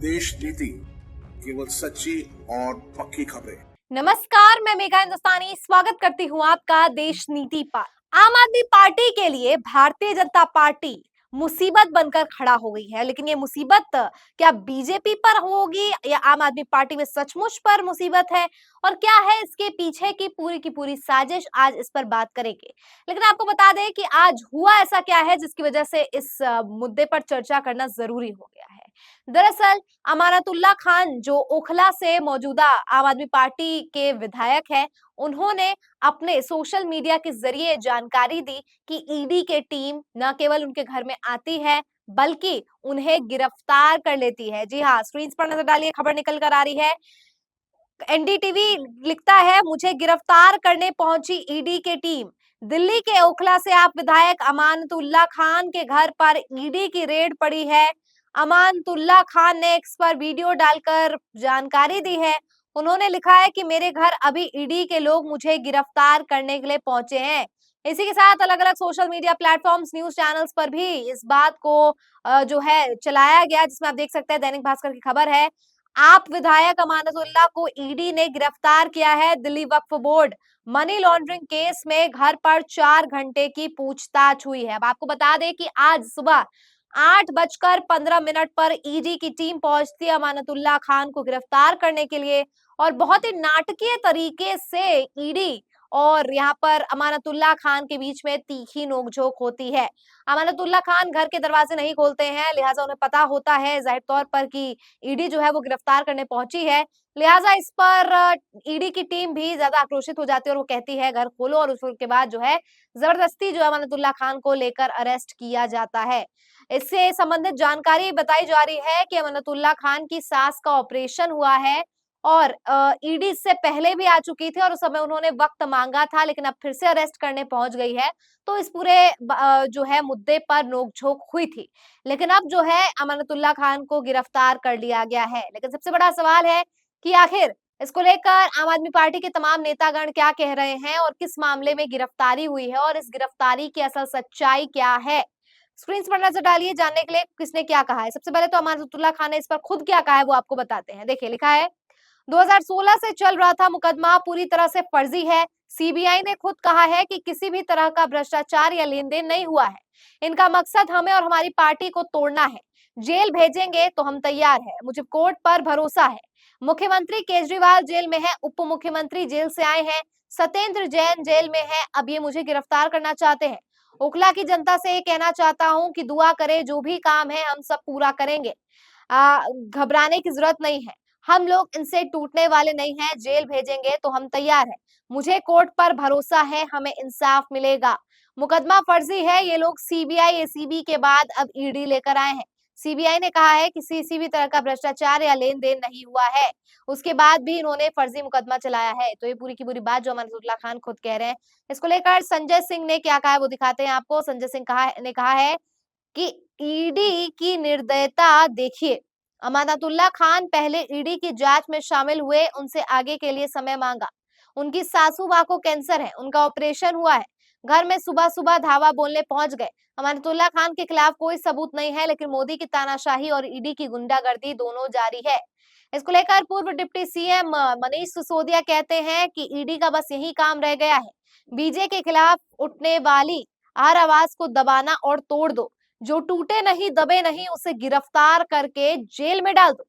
देश नीति, केवल सच्ची और पक्की खबरें। नमस्कार, मैं मेघा हिंदुस्तानी स्वागत करती हूँ आपका देश नीति पर। आम आदमी पार्टी के लिए भारतीय जनता पार्टी मुसीबत बनकर खड़ा हो गई है, लेकिन ये मुसीबत क्या बीजेपी पर होगी या आम आदमी पार्टी में सचमुच पर मुसीबत है, और क्या है इसके पीछे की पूरी साजिश, आज इस पर बात करेंगे। लेकिन आपको बता दें कि आज हुआ ऐसा क्या है जिसकी वजह से इस मुद्दे पर चर्चा करना जरूरी हो गया है। दरअसल अमानतुल्लाह खान, जो ओखला से मौजूदा आम आदमी पार्टी के विधायक हैं, उन्होंने अपने सोशल मीडिया के जरिए जानकारी दी कि ईडी के टीम न केवल उनके घर में आती है बल्कि उन्हें गिरफ्तार कर लेती है। जी हाँ, स्क्रीन पर नजर डालिए, खबर निकल कर आ रही है। एनडीटीवी लिखता है, मुझे गिरफ्तार करने पहुंची ईडी की टीम। दिल्ली के ओखला से आप विधायक अमानतुल्लाह खान के घर पर ईडी की रेड पड़ी है। अमानतुल्लाह खान ने एक्स पर वीडियो डालकर जानकारी दी है। उन्होंने लिखा है कि मेरे घर अभी ईडी के लोग मुझे गिरफ्तार करने के लिए पहुंचे हैं। इसी के साथ अलग अलग social media platforms, news channels पर भी इस बात को जो है चलाया गया, जिसमें आप देख सकते हैं दैनिक भास्कर की खबर है, आप विधायक अमानतुल्लाह को ईडी ने गिरफ्तार किया है। Delhi Waqf board money laundering case में घर पर 4 घंटे की पूछताछ हुई है। अब आपको बता दें कि आज सुबह 8:15 पर ईडी की टीम पहुंचती है अमानतुल्लाह खान को गिरफ्तार करने के लिए, और बहुत ही नाटकीय तरीके से ईडी और यहाँ पर अमानतुल्लाह खान के बीच में तीखी नोकझोंक होती है। अमानतुल्लाह खान घर के दरवाजे नहीं खोलते हैं, लिहाजा उन्हें पता होता है जाहिर तौर पर कि ईडी जो है वो गिरफ्तार करने पहुंची है। लिहाजा इस पर ईडी की टीम भी ज्यादा आक्रोशित हो जाती है और वो कहती है घर खोलो, और उसके बाद जो है जबरदस्ती जो है अमानतुल्लाह खान को लेकर अरेस्ट किया जाता है। इससे संबंधित जानकारी बताई जा रही है कि अमानतुल्लाह खान की सास का ऑपरेशन हुआ है और ईडी इससे पहले भी आ चुकी थी और उस समय उन्होंने वक्त मांगा था, लेकिन अब फिर से अरेस्ट करने पहुंच गई है। तो इस पूरे जो है मुद्दे पर नोकझोंक हुई थी, लेकिन अब जो है अमानतुल्लाह खान को गिरफ्तार कर लिया गया है। लेकिन सबसे बड़ा सवाल है कि आखिर इसको लेकर आम आदमी पार्टी के तमाम नेतागण क्या कह रहे हैं और किस मामले में गिरफ्तारी हुई है, और इस गिरफ्तारी की असल सच्चाई क्या है। स्क्रीन पर नजर डालिए जानने के लिए किसने क्या कहा है। सबसे पहले तो अमानतुल्लाह खान ने इस पर खुद क्या कहा है वो आपको बताते हैं। देखिए, लिखा है, 2016 से चल रहा था मुकदमा पूरी तरह से फर्जी है। सीबीआई ने खुद कहा है कि किसी भी तरह का भ्रष्टाचार या लेन देन नहीं हुआ है। इनका मकसद हमें और हमारी पार्टी को तोड़ना है। जेल भेजेंगे तो हम तैयार हैं, मुझे कोर्ट पर भरोसा है। मुख्यमंत्री केजरीवाल जेल में है, उप मुख्यमंत्री जेल से आए हैं, सत्येंद्र जैन जेल में है, अब ये मुझे गिरफ्तार करना चाहते हैं। ओखला की जनता से ये कहना चाहता हूं कि दुआ करे, जो भी काम है हम सब पूरा करेंगे। घबराने की जरूरत नहीं है, हम लोग इनसे टूटने वाले नहीं हैं। जेल भेजेंगे तो हम तैयार हैं, मुझे कोर्ट पर भरोसा है, हमें इंसाफ मिलेगा। मुकदमा फर्जी है, ये लोग सीबीआई एसीबी के बाद अब ईडी लेकर आए हैं। सीबीआई ने कहा है कि किसी भी तरह का भ्रष्टाचार या लेन देन नहीं हुआ है, उसके बाद भी इन्होंने फर्जी मुकदमा चलाया है। तो ये पूरी की पूरी बात जो अमानतुल्लाह खान खुद कह रहे हैं। इसको लेकर संजय सिंह ने क्या कहा है वो दिखाते हैं आपको। संजय सिंह ने कहा है कि ईडी की निर्दयता देखिए, अमानतुल्लाह खान पहले ईडी की जांच में शामिल हुए, उनसे आगे के लिए समय मांगा। उनकी सासू माँ को कैंसर है, उनका ऑपरेशन हुआ है, घर में सुबह सुबह धावा बोलने पहुंच गए। अमानतुल्लाह खान के खिलाफ कोई सबूत नहीं है, लेकिन मोदी की तानाशाही और ईडी की गुंडागर्दी दोनों जारी है। इसको लेकर पूर्व डिप्टी सीएम मनीष सिसोदिया कहते हैं कि ईडी का बस यही काम रह गया है, बीजेपी के खिलाफ उठने वाली हर आवाज को दबाना और तोड़ दो, जो टूटे नहीं दबे नहीं उसे गिरफ्तार करके जेल में डाल दो।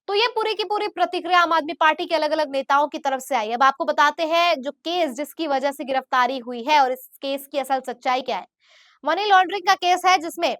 तो ये पूरी की पूरी प्रतिक्रिया आम आदमी पार्टी के अलग अलग नेताओं की तरफ से आई। अब आपको बताते हैं जो केस जिसकी वजह से गिरफ्तारी हुई है और इस केस की असल सच्चाई क्या है। मनी लॉन्ड्रिंग का केस है, जिसमें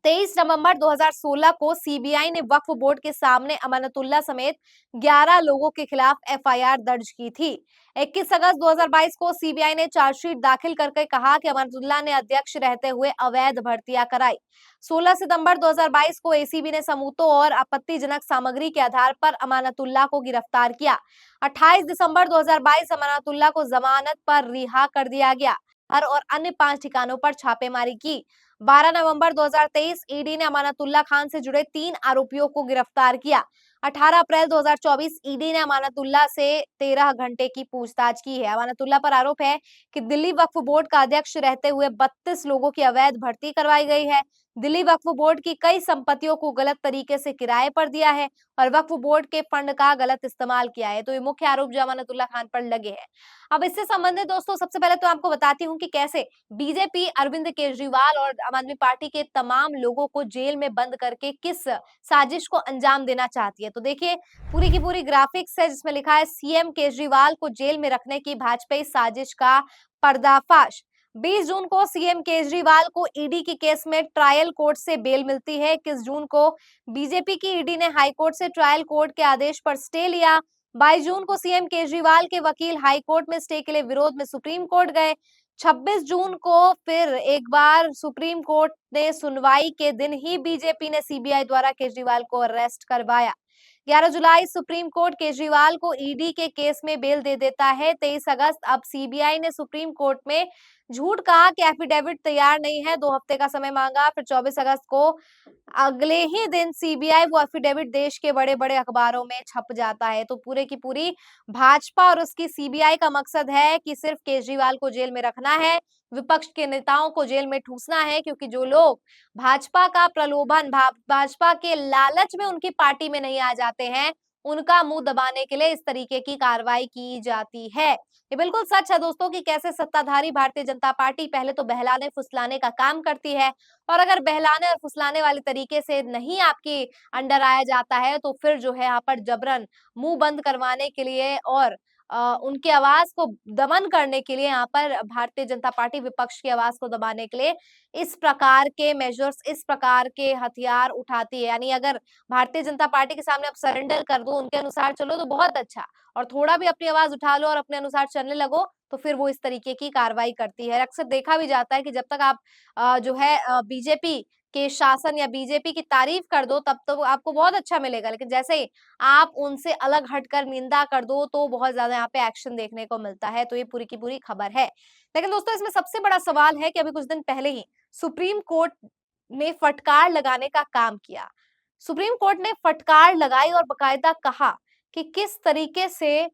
23 नवंबर 2016 को सीबीआई ने वक्फ बोर्ड के सामने अमानतुल्लाह समेत 11 लोगों के खिलाफ एफआईआर दर्ज की थी। 21 अगस्त 2022 को सीबीआई ने चार्जशीट दाखिल करके कहा कि अमानतुल्लाह ने अध्यक्ष रहते हुए अवैध भर्तियां कराई। 16 सितंबर 2022 को एसीबी ने सबूतों और आपत्तिजनक सामग्री के आधार पर अमानतुल्लाह को गिरफ्तार किया। 28 दिसंबर 2022 अमानतुल्लाह को जमानत पर रिहा कर दिया गया। हर और अन्य 5 ठिकानों पर छापेमारी की। 12 नवंबर 2023 ईडी ने अमानतुल्लाह खान से जुड़े 3 आरोपियों को गिरफ्तार किया। 18 अप्रैल 2024 ईडी ने अमानतुल्लाह से 13 घंटे की पूछताछ की है। अमानतुल्लाह पर आरोप है कि दिल्ली वक्फ बोर्ड का अध्यक्ष रहते हुए 32 लोगों की अवैध भर्ती करवाई गई है। दिल्ली वक्फ बोर्ड की कई संपत्तियों को गलत तरीके से किराए पर दिया है और वक्फ बोर्ड के फंड का गलत इस्तेमाल किया है। तो ये मुख्य आरोप जमानतुल्लाह खान पर लगे हैं। अब इससे संबंधित दोस्तों सबसे पहले तो आपको बताती हूँ कि कैसे बीजेपी अरविंद केजरीवाल और आम आदमी पार्टी के तमाम लोगों को जेल में बंद करके किस साजिश को अंजाम देना चाहती है। तो देखिए पूरी की पूरी ग्राफिक्स है जिसमें लिखा है सीएम केजरीवाल को जेल में रखने की भाजपाई साजिश का पर्दाफाश। 20 जून को सीएम केजरीवाल को ईडी के केस में ट्रायल कोर्ट से बेल मिलती है। 21 जून को बीजेपी की ईडी ने हाईकोर्ट से ट्रायल कोर्ट के आदेश पर स्टे लिया। 22 जून को सीएम केजरीवाल के वकील हाईकोर्ट में स्टे के लिए विरोध में सुप्रीम कोर्ट गए। 26 जून को फिर एक बार सुप्रीम कोर्ट ने सुनवाई के दिन ही बीजेपी ने सीबीआई द्वारा केजरीवाल को अरेस्ट करवाया। 11 जुलाई सुप्रीम कोर्ट केजरीवाल को ईडी के केस में बेल दे देता है। 23 अगस्त अब सीबीआई ने सुप्रीम कोर्ट में झूठ कहा कि एफिडेविट तैयार नहीं है, 2 हफ्ते का समय मांगा। फिर 24 अगस्त को अगले ही दिन सीबीआई वो एफिडेविट देश के बड़े-बड़े अखबारों में छप जाता है। तो पूरे की पूरी भाजपा और उसकी सीबीआई का मकसद है कि सिर्फ केजरीवाल को जेल में रखना है, विपक्ष के नेताओं को जेल में ठूसना है, क्योंकि जो लोग भाजपा का प्रलोभन भाजपा के लालच में उनकी पार्टी में नहीं आ जाते हैं, उनका मुंह दबाने के लिए इस तरीके की कार्रवाई की जाती है। ये बिल्कुल सच है दोस्तों कि कैसे सत्ताधारी भारतीय जनता पार्टी पहले तो बहलाने फुसलाने का काम करती है और अगर बहलाने और फुसलाने वाले तरीके से नहीं आपके अंडर आया जाता है तो फिर जो है यहाँ पर जबरन मुंह बंद करवाने के लिए और उनकी आवाज को दमन करने के लिए यहाँ पर भारतीय जनता पार्टी विपक्ष की आवाज को दबाने के लिए इस प्रकार के मेजर्स, इस प्रकार के हथियार उठाती है। यानी अगर भारतीय जनता पार्टी के सामने आप सरेंडर कर दो, उनके अनुसार चलो तो बहुत अच्छा, और थोड़ा भी अपनी आवाज उठा लो और अपने अनुसार चलने लगो तो फिर वो इस तरीके की कार्रवाई करती है। अक्सर देखा भी जाता है कि जब तक आप जो है बीजेपी के शासन या बीजेपी की तारीफ कर दो तब तो आपको बहुत अच्छा मिलेगा, लेकिन जैसे ही आप उनसे अलग हटकर निंदा कर दो तो बहुत ज्यादा यहाँ पे एक्शन देखने को मिलता है। तो ये पूरी की पूरी खबर है। लेकिन दोस्तों इसमें सबसे बड़ा सवाल है कि अभी कुछ दिन पहले ही सुप्रीम कोर्ट ने फटकार लगाने का काम किया। सुप्रीम कोर्ट ने फटकार लगाई और बकायदा कहा कि किस तरीके से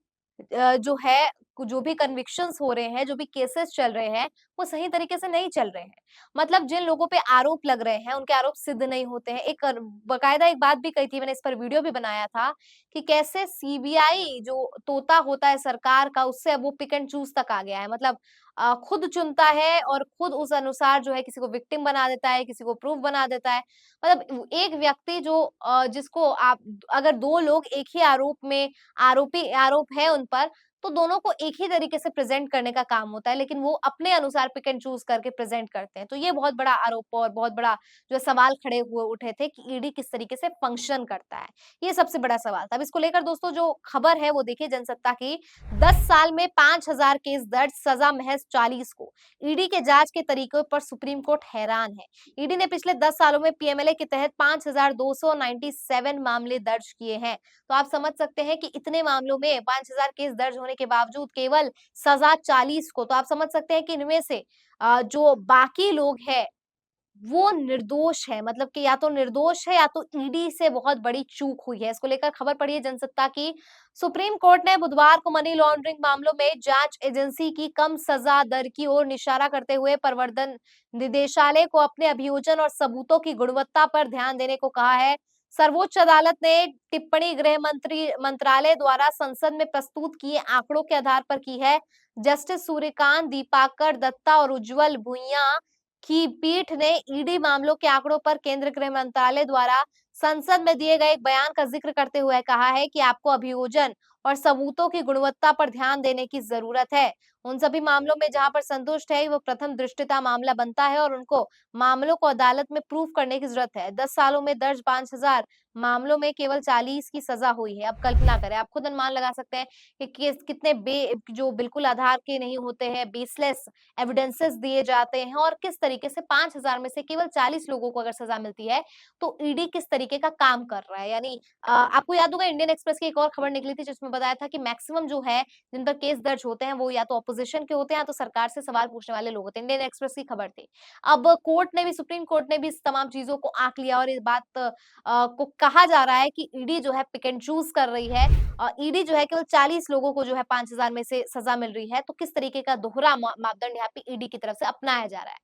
जो है जो भी कन्विक्शंस हो रहे हैं, जो भी केसेस चल रहे हैं, वो सही तरीके से नहीं चल रहे हैं। मतलब जिन लोगों पे आरोप लग रहे हैं, उनके आरोप सिद्ध नहीं होते हैं। एक बकायदा एक बात भी कही थी, मैंने इस पर वीडियो भी बनाया था कि कैसे सीबीआई जो तोता होता है सरकार का, उससे अब वो पिक एंड चूज़ तक आ गया है। मतलब खुद चुनता है और खुद उस अनुसार जो है किसी को विक्टिम बना देता है, किसी को प्रूफ बना देता है। मतलब एक व्यक्ति जो जिसको आप अगर 2 लोग एक ही आरोप में आरोप है उन पर, तो दोनों को एक ही तरीके से प्रेज़ेंट करने का काम होता है, लेकिन वो अपने अनुसार पिक एंड चूज़ करके प्रेज़ेंट करते हैं। तो ये बहुत बड़ा आरोप और बहुत बड़ा जो सवाल खड़े हुए उठे थे कि ईडी किस तरीके से फंक्शन करता है। ये सबसे बड़ा सवाल था। अब इसको लेकर दोस्तों जो खबर है वो देखिए जनसत्ता की, 10 साल में 5000 केस दर्ज, सजा महज़ 40 को। ईडी के जांच के तरीकों पर सुप्रीम कोर्ट हैरान है। ईडी ने पिछले 10 सालों में पीएमएलए के तहत 5297 मामले दर्ज किए हैं। तो आप समझ सकते हैं कि इतने मामलों में 5000 केस दर्ज होने के बावजूद केवल सजा 40 को। तो आप समझ सकते हैं कि इनमें से जो बाकी लोग हैं वो निर्दोष है, मतलब कि या तो निर्दोष है या तो ईडी से बहुत बड़ी चूक हुई है। इसको लेकर खबर पढ़िए जनसत्ता की। सुप्रीम कोर्ट ने बुधवार को मनी लॉन्ड्रिंग मामलों में जांच एजेंसी की कम सजा दर की ओर इशारा करते हुए प्रवर्तन निदेशालय को अपने अभियोजन और सबूतों की गुणवत्ता पर ध्यान देने को कहा है। सर्वोच्च अदालत ने टिप्पणी गृह मंत्रालय द्वारा संसद में प्रस्तुत किए आंकड़ों के आधार पर की है। जस्टिस सूर्यकांत, दीपाकर दत्ता और उज्जवल भुइयां की पीठ ने ईडी मामलों के आंकड़ों पर केंद्रीय गृह मंत्रालय द्वारा संसद में दिए गए एक बयान का जिक्र करते हुए कहा है कि आपको अभियोजन और सबूतों की गुणवत्ता पर ध्यान देने की जरूरत है। उन सभी मामलों में जहां पर संतुष्ट है वो प्रथम दृष्टता मामला बनता है और उनको मामलों को अदालत में प्रूफ करने की जरूरत है। 10 सालों में दर्ज 5000 मामलों में केवल 40 की सजा हुई है। अब कल्पना करें, आप खुद अनुमान लगा सकते हैं कि कितने जो बिल्कुल आधार के नहीं होते हैं, बेसलेस एविडेंसेस दिए जाते हैं और किस तरीके से 5000 में से केवल 40 लोगों को अगर सजा मिलती है तो ईडी किस तरीके का काम कर रहा है। यानी आपको याद होगा इंडियन एक्सप्रेस की एक और खबर निकली थी जिसमें बताया था कि मैक्सिमम जो है जिन पर केस दर्ज होते हैं वो या तो अपोजिशन के होते हैं, तो सरकार से सवाल पूछने वाले लोग होते हैं। इंडियन एक्सप्रेस की खबर थी। अब कोर्ट ने भी, सुप्रीम कोर्ट ने भी इस तमाम चीजों को आंक लिया और इस बात को कहा जा रहा है कि ईडी जो है पिक एंड चूज कर रही है। ईडी जो है केवल 40 लोगों को जो है 5,000 में से सजा मिल रही है। तो किस तरीके का दोहरा मापदंड यहाँ पे ईडी की तरफ से अपनाया जा रहा है।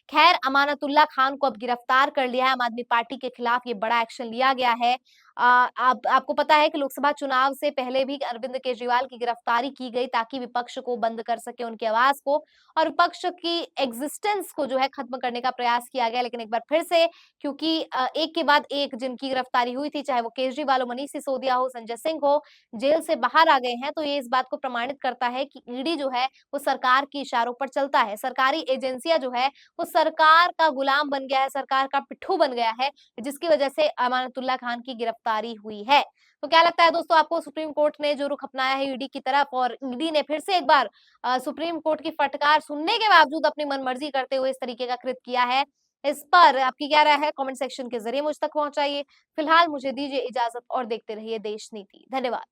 खैर, अमानतुल्लाह खान को अब गिरफ्तार कर लिया है। आम आदमी पार्टी के खिलाफ ये बड़ा एक्शन लिया गया है। आपको पता है कि लोकसभा चुनाव से पहले भी अरविंद केजरीवाल की गिरफ्तारी की गई ताकि विपक्ष को बंद कर सके, उनकी आवाज को, और विपक्ष की एग्जिस्टेंस को जो है खत्म करने का प्रयास किया गया। लेकिन एक बार फिर से, क्योंकि एक के बाद एक जिनकी गिरफ्तारी हुई थी, चाहे वो केजरीवाल हो, मनीष सिसोदिया हो, संजय सिंह हो, जेल से बाहर आ गए हैं, तो ये इस बात को प्रमाणित करता है कि ईडी जो है वो सरकार के इशारों पर चलता है। सरकारी एजेंसियां जो है वो सरकार का गुलाम बन गया है, सरकार का पिट्ठू बन गया है, जिसकी वजह से अमानतुल्लाह खान की गिरफ्तारी हुई है। तो क्या लगता है दोस्तों आपको, सुप्रीम कोर्ट ने जो रुख अपनाया है ईडी की तरफ, और ईडी ने फिर से एक बार सुप्रीम कोर्ट की फटकार सुनने के बावजूद अपनी मनमर्जी करते हुए इस तरीके का कृत्य किया है? इस पर आपकी क्या राय है? कमेंट सेक्शन के जरिए मुझ तक पहुंचाइए। फिलहाल मुझे दीजिए इजाजत और देखते रहिए देश नीति। धन्यवाद।